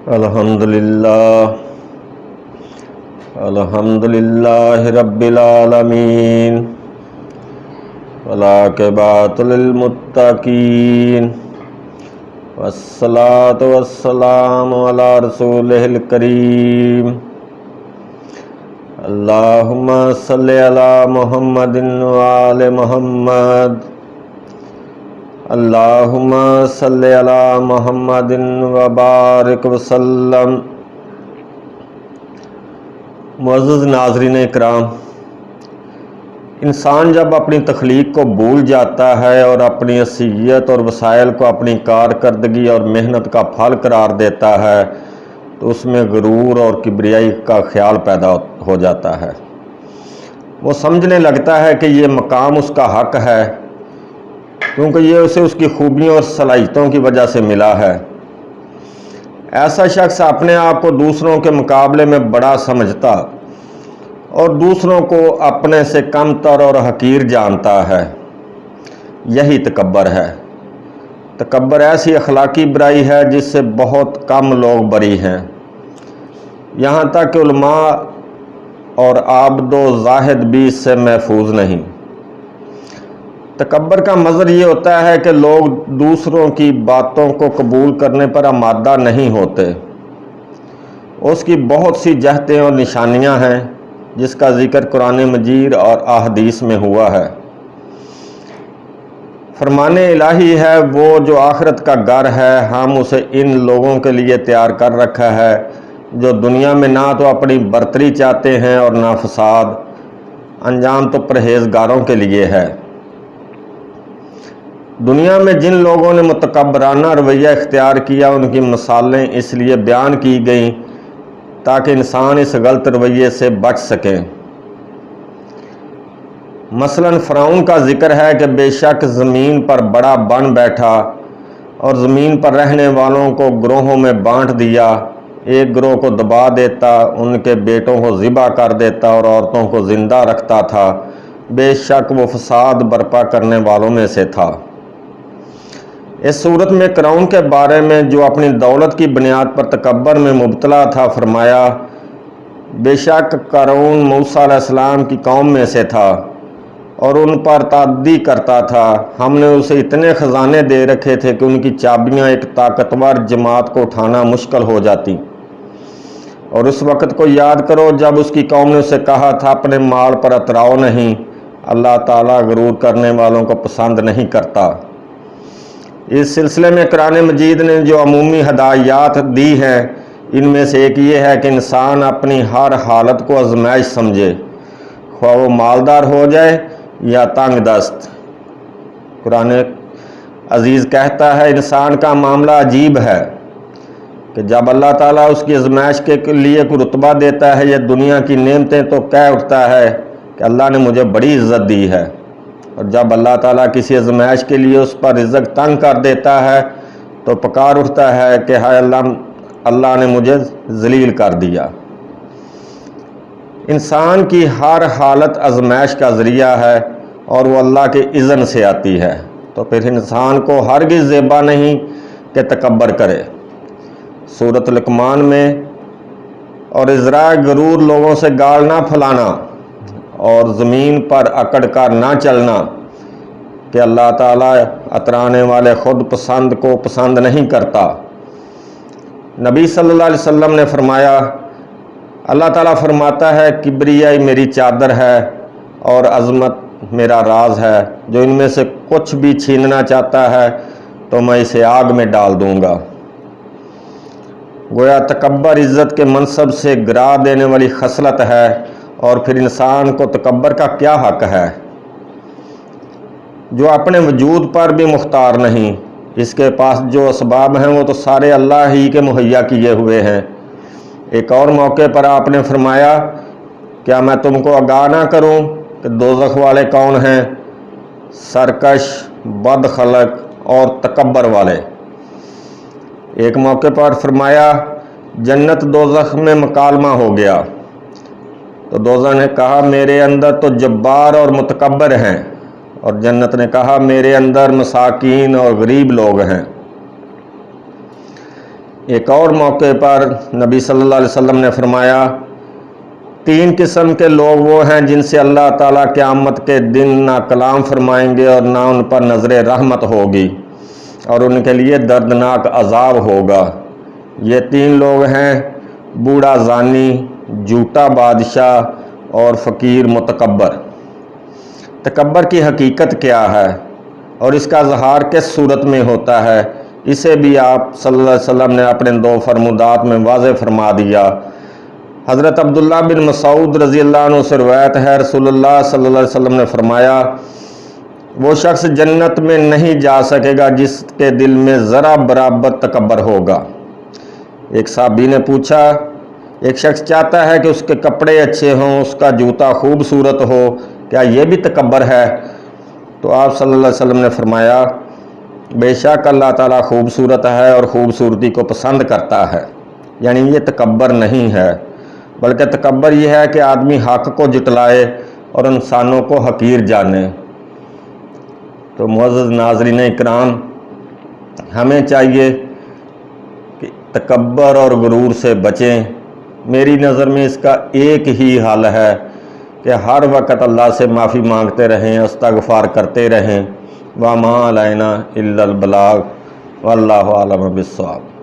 الحمدللہ رب العالمین والعاقبۃ للمتقین والصلاۃ والسلام علی رسولہ الکریم اللہم صلی علی محمد وآل محمد اللہم صلی علی محمد وبارک وسلم۔ معزز ناظرین اکرام، انسان جب اپنی تخلیق کو بھول جاتا ہے اور اپنی حیثیت اور وسائل کو اپنی کارکردگی اور محنت کا پھل قرار دیتا ہے تو اس میں غرور اور کبریائی کا خیال پیدا ہو جاتا ہے۔ وہ سمجھنے لگتا ہے کہ یہ مقام اس کا حق ہے کیونکہ یہ اسے اس کی خوبیوں اور صلاحیتوں کی وجہ سے ملا ہے۔ ایسا شخص اپنے آپ کو دوسروں کے مقابلے میں بڑا سمجھتا اور دوسروں کو اپنے سے کم تر اور حقیر جانتا ہے۔ یہی تکبر ہے۔ تکبر ایسی اخلاقی برائی ہے جس سے بہت کم لوگ بری ہیں، یہاں تک کہ علماء اور عابد و زاہد بھی اس سے محفوظ نہیں۔ تکبر کا مظہر یہ ہوتا ہے کہ لوگ دوسروں کی باتوں کو قبول کرنے پر آمادہ نہیں ہوتے۔ اس کی بہت سی جہتیں اور نشانیاں ہیں جس کا ذکر قرآن مجید اور احادیث میں ہوا ہے۔ فرمان الہی ہے وہ جو آخرت کا گھر ہے ہم اسے ان لوگوں کے لیے تیار کر رکھا ہے جو دنیا میں نہ تو اپنی برتری چاہتے ہیں اور نہ فساد، انجام تو پرہیزگاروں کے لیے ہے۔ دنیا میں جن لوگوں نے متکبرانہ رویہ اختیار کیا ان کی مثالیں اس لیے بیان کی گئیں تاکہ انسان اس غلط رویے سے بچ سکیں۔ مثلا فرعون کا ذکر ہے کہ بے شک زمین پر بڑا بن بیٹھا اور زمین پر رہنے والوں کو گروہوں میں بانٹ دیا، ایک گروہ کو دبا دیتا، ان کے بیٹوں کو ذبح کر دیتا اور عورتوں کو زندہ رکھتا تھا، بے شک وہ فساد برپا کرنے والوں میں سے تھا۔ اس صورت میں قارون کے بارے میں جو اپنی دولت کی بنیاد پر تکبر میں مبتلا تھا فرمایا، بے شک قارون موسیٰ علیہ السلام کی قوم میں سے تھا اور ان پر تعدی کرتا تھا۔ ہم نے اسے اتنے خزانے دے رکھے تھے کہ ان کی چابیاں ایک طاقتور جماعت کو اٹھانا مشکل ہو جاتی۔ اور اس وقت کو یاد کرو جب اس کی قوم نے اسے کہا تھا اپنے مال پر اتراؤ نہیں، اللہ تعالیٰ غرور کرنے والوں کو پسند نہیں کرتا۔ اس سلسلے میں قرآن مجید نے جو عمومی ہدایات دی ہیں ان میں سے ایک یہ ہے کہ انسان اپنی ہر حالت کو آزمائش سمجھے، خواہ وہ مالدار ہو جائے یا تنگ دست۔ قرآن عزیز کہتا ہے انسان کا معاملہ عجیب ہے کہ جب اللہ تعالیٰ اس کی آزمائش کے لیے کوئی رتبہ دیتا ہے یا دنیا کی نعمتیں تو کہہ اٹھتا ہے کہ اللہ نے مجھے بڑی عزت دی ہے، اور جب اللہ تعالیٰ کسی آزمائش کے لیے اس پر رزق تنگ کر دیتا ہے تو پکار اٹھتا ہے کہ ہائے اللہ نے مجھے ذلیل کر دیا۔ انسان کی ہر حالت آزمائش کا ذریعہ ہے اور وہ اللہ کے اذن سے آتی ہے، تو پھر انسان کو ہرگز زیبا نہیں کہ تکبر کرے۔ سورۃ لقمان میں اور ازراء غرور لوگوں سے گال نہ پھلانا اور زمین پر اکڑ کر نہ چلنا کہ اللہ تعالیٰ اترانے والے خود پسند کو پسند نہیں کرتا۔ نبی صلی اللہ علیہ وسلم نے فرمایا، اللہ تعالیٰ فرماتا ہے کبریائی میری چادر ہے اور عظمت میرا راز ہے، جو ان میں سے کچھ بھی چھیننا چاہتا ہے تو میں اسے آگ میں ڈال دوں گا۔ گویا تکبر عزت کے منصب سے گرا دینے والی خصلت ہے، اور پھر انسان کو تکبر کا کیا حق ہے جو اپنے وجود پر بھی مختار نہیں؟ اس کے پاس جو اسباب ہیں وہ تو سارے اللہ ہی کے مہیا کیے ہوئے ہیں۔ ایک اور موقع پر آپ نے فرمایا، کیا میں تم کو آگاہ نہ کروں کہ دوزخ والے کون ہیں؟ سرکش، بد خلق اور تکبر والے۔ ایک موقع پر فرمایا جنت دوزخ میں مکالمہ ہو گیا تو دوزخ نے کہا میرے اندر تو جبار اور متکبر ہیں، اور جنت نے کہا میرے اندر مساکین اور غریب لوگ ہیں۔ ایک اور موقع پر نبی صلی اللہ علیہ وسلم نے فرمایا 3 قسم کے لوگ وہ ہیں جن سے اللہ تعالیٰ قیامت کے دن نہ کلام فرمائیں گے اور نہ ان پر نظر رحمت ہوگی اور ان کے لیے دردناک عذاب ہوگا۔ یہ 3 لوگ ہیں بوڑھا زانی، جھوٹا بادشاہ اور فقیر متکبر۔ تکبر کی حقیقت کیا ہے اور اس کا اظہار کس صورت میں ہوتا ہے، اسے بھی آپ صلی اللہ علیہ وسلم نے اپنے 2 فرمودات میں واضح فرما دیا۔ حضرت عبداللہ بن مسعود رضی اللہ عنہ سے روایت ہے، رسول اللہ صلی اللہ علیہ وسلم نے فرمایا وہ شخص جنت میں نہیں جا سکے گا جس کے دل میں ذرا برابر تکبر ہوگا۔ ایک صحابی نے پوچھا ایک شخص چاہتا ہے کہ اس کے کپڑے اچھے ہوں، اس کا جوتا خوبصورت ہو، کیا یہ بھی تکبر ہے؟ تو آپ صلی اللہ علیہ وسلم نے فرمایا بے شک اللہ تعالیٰ خوبصورت ہے اور خوبصورتی کو پسند کرتا ہے، یعنی یہ تکبر نہیں ہے، بلکہ تکبر یہ ہے کہ آدمی حق کو جٹلائے اور انسانوں کو حقیر جانے۔ تو معزز ناظرین اکرام، ہمیں چاہیے کہ تکبر اور غرور سے بچیں۔ میری نظر میں اس کا ایک ہی حل ہے کہ ہر وقت اللہ سے معافی مانگتے رہیں، استغفار کرتے رہیں۔ وَمَا عَلَيْنَا إِلَّا الْبَلَاغُ وَاللَّهُ أَعْلَمُ بِالصَّوَابِ۔